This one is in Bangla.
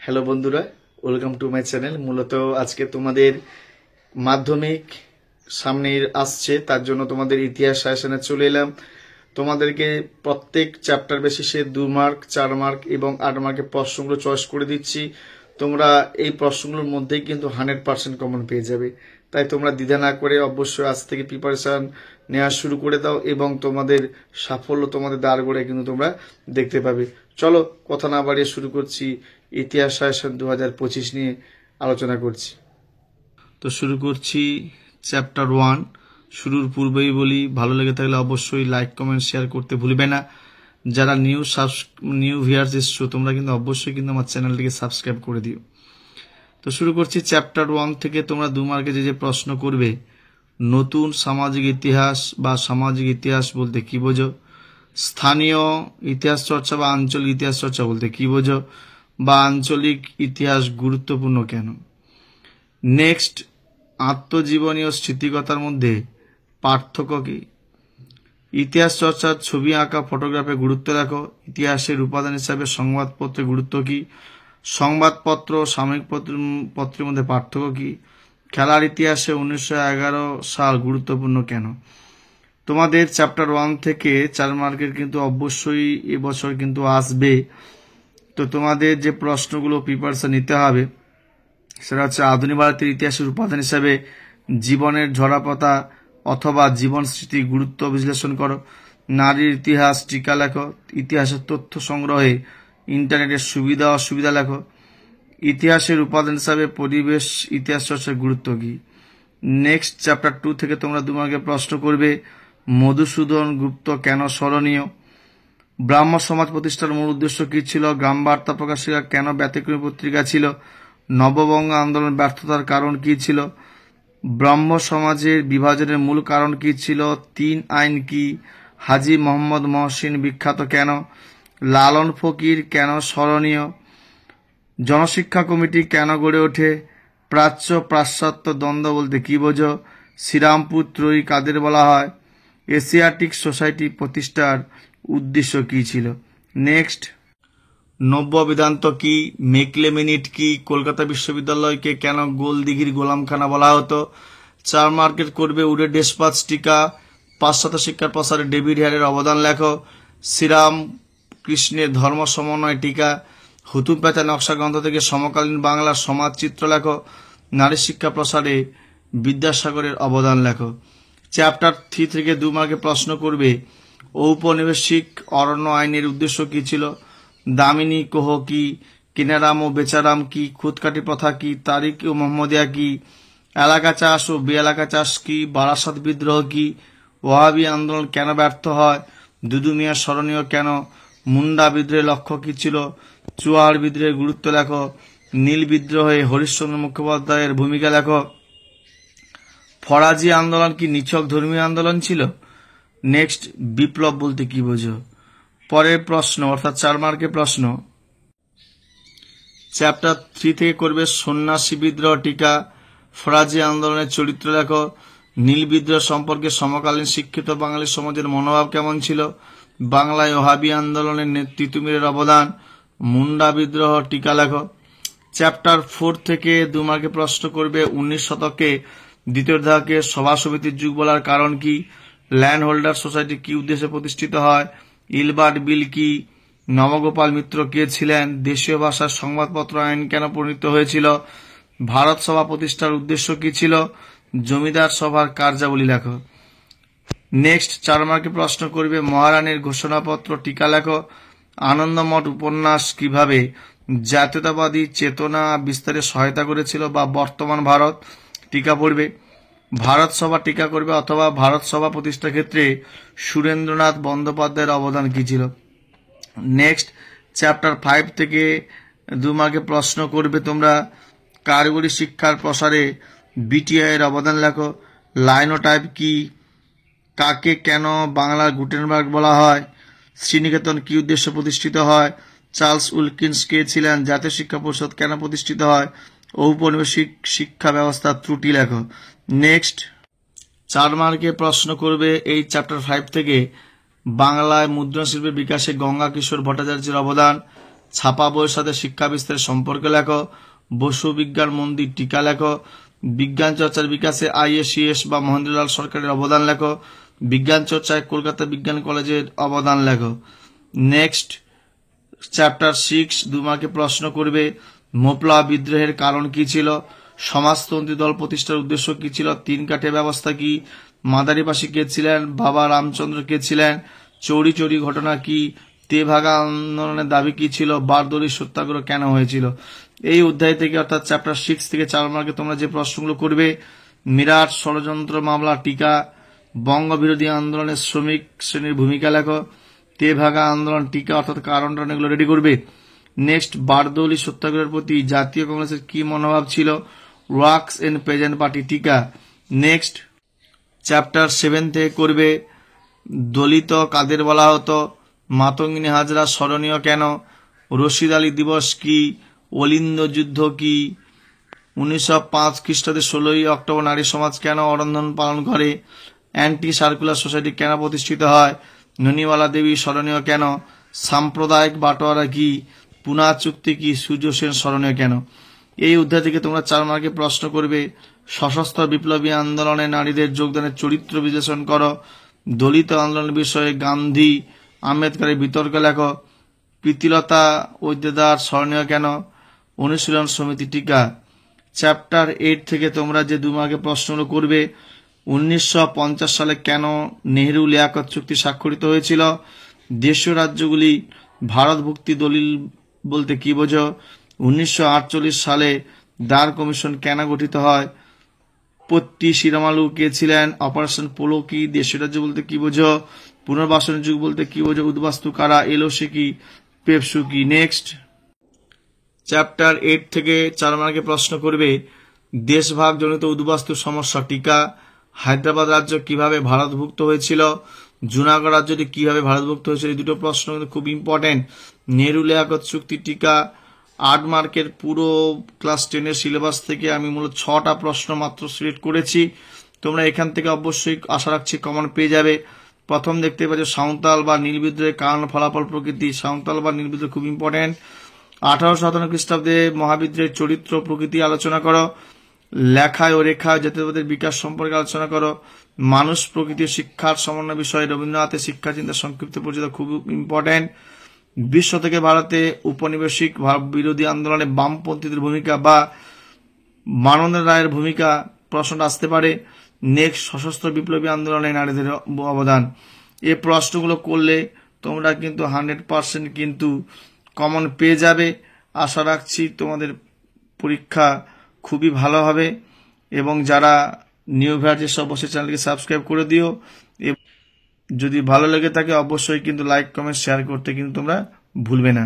হ্যালো বন্ধুরা, ওয়েলকাম টু মাই চ্যানেল। মূলত আজকে তোমাদের মাধ্যমিক সামনে আসছে, তার জন্য তোমাদের ইতিহাস সাজেশনে চলে এলাম। তোমাদেরকে প্রত্যেক চ্যাপ্টার বেসিসে 2 মার্ক, 4 মার্ক এবং 8 মার্কের প্রশ্নগুলো চয়েস করে দিচ্ছি। তোমরা এই প্রশ্নগুলোর মধ্যেই কিন্তু 100% কমন পেয়ে যাবে। তাই তোমরা দ্বিধা না করে অবশ্যই আজ থেকে প্রিপারেশান নেওয়া শুরু করে দাও এবং তোমাদের সাফল্য তোমাদের দ্বার গড়ে কিন্তু তোমরা দেখতে পাবে। চলো কথা না বাড়িয়ে শুরু করছি। ইতিহাস সাজেশন 2025 নিয়ে আলোচনা করছি। তো শুরু করছি চ্যাপ্টার 1। শুরুর পূর্বেই বলি, ভালো লেগে থাকলে অবশ্যই লাইক, কমেন্ট, শেয়ার করতে ভুলবে না। যারা নিউ ভিউয়ার্স এসছো, তোমরা কিন্তু অবশ্যই কিন্তু আমার চ্যানেলটিকে সাবস্ক্রাইব করে দিও। তো শুরু করছি চ্যাপ্টার 1 থেকে। তোমরা 2 মার্কে যে প্রশ্ন করবে, নতুন সামাজিক ইতিহাস বা সামাজিক ইতিহাস বলতে কি বোঝো, স্থানীয় ইতিহাস চর্চা বা আঞ্চলিক ইতিহাস চর্চা বলতে কি বোঝো, বা আঞ্চলিক ইতিহাস গুরুত্বপূর্ণ কেন। নেক্সট, আত্মজীবনী ও স্মৃতিকথার মধ্যে পার্থক্য কি। ইতিহাস চর্চার ছবি আঁকা, ফটোগ্রাফে গুরুত্ব রাখো। ইতিহাসের উপাদান হিসাবে সংবাদপত্রের গুরুত্ব কি। সংবাদপত্র ও সাময়িক পত্রের মধ্যে পার্থক্য কি। খেলার ইতিহাসে 1911 সাল গুরুত্বপূর্ণ কেন। তোমাদের চ্যাপ্টার 1 থেকে 4 মার্কের কিন্তু অবশ্যই এবছর কিন্তু আসবে। তো তোমাদের যে প্রশ্নগুলো প্রিপারেশন নিতে হবে সেটা হচ্ছে, আধুনিক ভারতের ইতিহাসের উপাদান হিসাবে জীবনের ঝরাপাতা অথবা জীবন স্মৃতির গুরুত্ব বিশ্লেষণ করো। নারীর ইতিহাস টিকা লেখো। ইতিহাসের তথ্য সংগ্রহে ইন্টারনেটের সুবিধা অসুবিধা লেখো। ইতিহাসের উপাদান হিসাবে পরিবেশ ইতিহাস চর্চার গুরুত্ব কি। নেক্সট, চ্যাপ্টার 2 থেকে তোমরা 2 মার্কের প্রশ্ন করবে, মধুসূদন গুপ্ত কেন স্মরণীয়। ব্রাহ্ম সমাজ প্রতিষ্ঠার মূল উদ্দেশ্য কী ছিল। গ্রাম বার্তা প্রকাশিকা কেন ব্যতিক্রমী পত্রিকা ছিল। নববঙ্গ আন্দোলন ব্যর্থতার কারণ কী ছিল। ব্রাহ্ম সমাজের বিভাজনের মূল কারণ কী ছিল। 3 আইন কি। হাজী মোহাম্মদ মহসিন বিখ্যাত কেন। লালন ফকির কেন স্মরণীয়। জনশিক্ষা কমিটি কেন গড়ে ওঠে। প্রাচ্য পাশ্চাত্য দ্বন্দ্ব বলতে কী বোঝো। শ্রীরামপুর ত্রয়ী কাদের বলা হয়। এশিয়াটিক সোসাইটি প্রতিষ্ঠার উদ্দেশ্য কী ছিল। নেক্সট, নব্য বেদান্ত কি। মেকলে মিনিট কি। কলকাতা বিশ্ববিদ্যালয়কে কেন গোলদিঘির গোলামখানা বলা হতো। 4 মার্কেট করবে, উডে ডেসপাচ টিকা পাশ্চাত্য শিক্ষার প্রসারে ডেভিড হ্যারের অবদান লেখো। শ্রীরাম কৃষ্ণের ধর্ম সমন্বয় টিকা। হুতুম প্যাঁচা নকশা গ্রন্থ থেকে সমকালীন বাংলার সমাজ চিত্র লেখো। নারী শিক্ষা প্রসারে বিদ্যাসাগরের অবদান লেখো। চ্যাপ্টার 3 থেকে 2 মার্কে প্রশ্ন করবে, ঔপনিবেশিক অরণ্য আইনের উদ্দেশ্য কী ছিল। দামিনী কোহ কি। কিনারাম ও বেচারাম কি। খুদকাটি প্রথা কি। তারিক ও মোহাম্মদিয়া কি। এলাকা চাষ ও বেএলাকা চাষ কি। বারাসাত বিদ্রোহ কি। ওয়াহাবি আন্দোলন কেন ব্যর্থ হয়। দুদু মিয়া স্মরণীয় কেন। মুন্ডা বিদ্রোহের লক্ষ্য কী ছিল। চুয়াড় বিদ্রোহের গুরুত্ব লেখো। নীল বিদ্রোহে হরিশ্চন্দ্র মুখোপাধ্যায়ের ভূমিকা লেখো। ফরাজি আন্দোলন কি নিছক ধর্মীয় আন্দোলন ছিল। নেক্সট, বিপ্লব বলতে কি বোঝো। পরের প্রশ্ন অর্থাৎ 4 মার্কের প্রশ্ন, চ্যাপ্টার 3 থেকে করবে, সন্ন্যাসী বিদ্রোহ টিকা। ফরাজি আন্দোলনের চরিত্র লেখো। নীল বিদ্রোহ সম্পর্কে সমকালীন শিক্ষিত বাঙালি সমাজের মনোভাব কেমন ছিল। বাংলায় ওহাবি আন্দোলনের তিতুমিরের অবদান। মুন্ডা বিদ্রোহ টিকা লেখো। চ্যাপ্টার 4 থেকে 2 মার্কে প্রশ্ন করবে, 19 শতকে দ্বিতীয় ধাকে সভা সমিতির যুগ বলার কারণ কি। ল্যান্ড হোল্ডার সোসাইটি কি উদ্দেশ্যে প্রতিষ্ঠিত হয়। ইলবার্ট বিল কি। নবগোপাল মিত্র কে ছিলেন। দেশীয় ভাষার সংবাদপত্র আইন কেন প্রণীত হয়েছিল। ভারত সভা প্রতিষ্ঠার উদ্দেশ্য কি ছিল। জমিদার সভার কার্যাবলী লেখো। নেক্সট, 4 মার্কে প্রশ্ন করবে, মহারানীর ঘোষণাপত্র টিকা লেখো। আনন্দমঠ উপন্যাস কিভাবে জাতীয়তাবাদী চেতনা বিস্তারে সহায়তা করেছিল বা বর্তমান ভারত টিকা পড়বে। ভারত সভা টিকা করবে অথবা ভারত সভা প্রতিষ্ঠার ক্ষেত্রে সুরেন্দ্রনাথ বন্দ্যোপাধ্যায়ের অবদান কী ছিল। নেক্সট, চ্যাপ্টার 5 থেকে 2 মার্কে প্রশ্ন করবে তোমরা, কারিগরি শিক্ষার প্রসারে বিটিআই এর অবদান লেখো। লাইনোটাইপ কি। কাকে কেন বাংলার গুটেনবার্গ বলা হয়। শ্রীনিকেতন কি উদ্দেশ্যে প্রতিষ্ঠিত হয়। চার্লস উইলকিন্স কে ছিলেন। জাতীয় শিক্ষা পরিষদ কেন প্রতিষ্ঠিত হয়। ঔপনিবেশিক শিক্ষা ব্যবস্থার ত্রুটি লেখো। নেক্সট, 4 মার্কে প্রশ্ন করবে এই চ্যাপ্টার 5 থেকে, বাংলায় মুদ্রণশিল্পের বিকাশে গঙ্গা কিশোর ভট্টাচার্যের অবদান। ছাপা বইয়ের সাথে শিক্ষা বিস্তারের সম্পর্ক লেখো। বসু বিজ্ঞান মন্দির টিকা লেখো। বিজ্ঞান চর্চার বিকাশে আইএসিএস বা মহেন্দ্রলাল সরকারের অবদান লেখো। বিজ্ঞান চর্চায় কলকাতা বিজ্ঞান কলেজের অবদান লেখো। নেক্সট চ্যাপ্টার 6 2 মার্কে প্রশ্ন করবে মোপলা বিদ্রোহের কারণ কি ছিল, সমাজতন্ত্রী দল প্রতিষ্ঠার উদ্দেশ্য কি ছিল, 3 কাঠে ব্যবস্থা কি, মাদারিবাসী কে ছিলেন, বাবা রামচন্দ্র কে ছিলেন, চৌরি চৌরি ঘটনা কি, তেভাগা আন্দোলনের দাবি কি ছিল, বারদৌলি সত্যাগ্রহ কেন হয়েছিল। এই অধ্যায় থেকে অর্থাৎ চ্যাপ্টার 6 থেকে 4 মার্কে তোমরা যে প্রশ্নগুলো করবে, মিরাট ষড়যন্ত্র মামলা টিকা, বঙ্গ বিরোধী আন্দোলনের শ্রমিক শ্রেণীর ভূমিকা লেখো, তেভাগা আন্দোলন টিকা অর্থাৎ কারণটা এগুলো রেডি করবে। নেক্সট বারদৌলি সত্যাগ্রহের প্রতি জাতীয় কংগ্রেসের কি মনোভাব ছিল, ওয়ার্কস এন্ড প্রেজেন্ট পার্টি টিকা। নেক্সট চ্যাপ্টার 7 থেকে করবে দলিত কাদের বলা হতো, মাতঙ্গিনী হাজরা স্মরণীয় কেন, রশিদ আলী দিবস কি, অলিন্দ যুদ্ধ কি, 1905 খ্রিস্টাব্দে 16ই অক্টোবর নারী সমাজ কেন অরন্ধন পালন করে, অ্যান্টি সার্কুলার সোসাইটি কেন প্রতিষ্ঠিত হয়, ননিবালা দেবী স্মরণীয় কেন, সাম্প্রদায়িক বাটোয়ারা কি, পুনা চুক্তি কি, সূর্য সেন স্মরণীয় কেন। এই অধ্যায় থেকে তোমরা 4 মার্কে প্রশ্ন করবে সশস্ত্র বিপ্লবী আন্দোলনে নারীদের যোগদানের চরিত্র বিশ্লেষণ করো, দলিত আন্দোলনের বিষয়ে গান্ধী আম্বেদকরের বিতর্ক লেখো, প্রীতিলতা ওয়েদেদার স্মরণীয় কেন, অনুশীলন সমিতি টিকা। চ্যাপ্টার 8 থেকে তোমরা যে 2 মার্কে প্রশ্নগুলো করবে 1950 সালে কেন নেহেরু লিয়াকত চুক্তি স্বাক্ষরিত হয়েছিল, দেশীয় রাজ্যগুলি ভারতভুক্তি দলিল বলতে কি বোঝো, 1948 সালে দার কমিশন কেন গঠিত হয়, পট্টি শিরামালু কে ছিলেন, অপারেশন পোলো কি, দেশীয় রাজ্য বলতে কি বোঝো, পুনর্বাসনের যুগ বলতে কি বোঝো, উদ্বাস্তু কারা, এলওসি কি, পেপসু কি। নেক্সট চ্যাপ্টার 8 থেকে 4 মার্কে প্রশ্ন করবে দেশভাগ জনিত উদ্বাস্তু সমস্যা টিকা, হায়দ্রাবাদ রাজ্য কিভাবে ভারতভুক্ত হয়েছিল, জুনাগড় রাজ্যটি কিভাবে ভারতভুক্ত হয়েছিল। এই দুটো প্রশ্ন কিন্তু খুব ইম্পর্টেন্ট। নেহরু লিয়াকত চুক্তি টিকা। 8 মার্কের পুরো ক্লাস 10-এর সিলেবাস থেকে আমি মূলত 6টা প্রশ্ন মাত্র সিলেক্ট করেছি। তোমরা এখান থেকে অবশ্যই আশা রাখছি কমন পেয়ে যাবে। প্রথম দেখতে পাচ্ছ সাঁওতাল বা নীল বিদ্রোহের কারণ ফলাফল প্রকৃতি। সাঁওতাল বা নীল বিদ্রোহ খুব ইম্পর্টেন্ট। 1857 খ্রিস্টাব্দে মহাবিদ্রোহের চরিত্র প্রকৃতি আলোচনা করো, লেখায় ও রেখায় জাতীয়তাবাদের বিকাশ সম্পর্কে আলোচনা করো, মানুষ প্রকৃতি শিক্ষার সমন্বয় বিষয়ে রবীন্দ্রনাথের শিক্ষা চিন্তা সংক্ষিপ্ত পরিচিত খুব ইম্পর্টেন্ট। 20 শতকে ভারতে উপনিবেশিক বিরোধী আন্দোলনে বামপন্থীদের ভূমিকা বা মানবেন্দ্র রায়ের ভূমিকা প্রশ্নটা আসতে পারে। নেক্সট সশস্ত্র বিপ্লবী আন্দোলনে নারীদের অবদান। এই প্রশ্নগুলো করলে তোমরা কিন্তু 100% কিন্তু কমন পেয়ে যাবে। আশা রাখছি তোমাদের পরীক্ষা খুবই ভালো হবে। এবং যারা নিউ ভিউয়ার্স অবশ্যই চ্যানেলকে সাবস্ক্রাইব করে দিও। যদি ভালো লেগে থাকে অবশ্যই কিন্তু লাইক কমেন্ট শেয়ার করতে কিন্তু তোমরা ভুলবে না।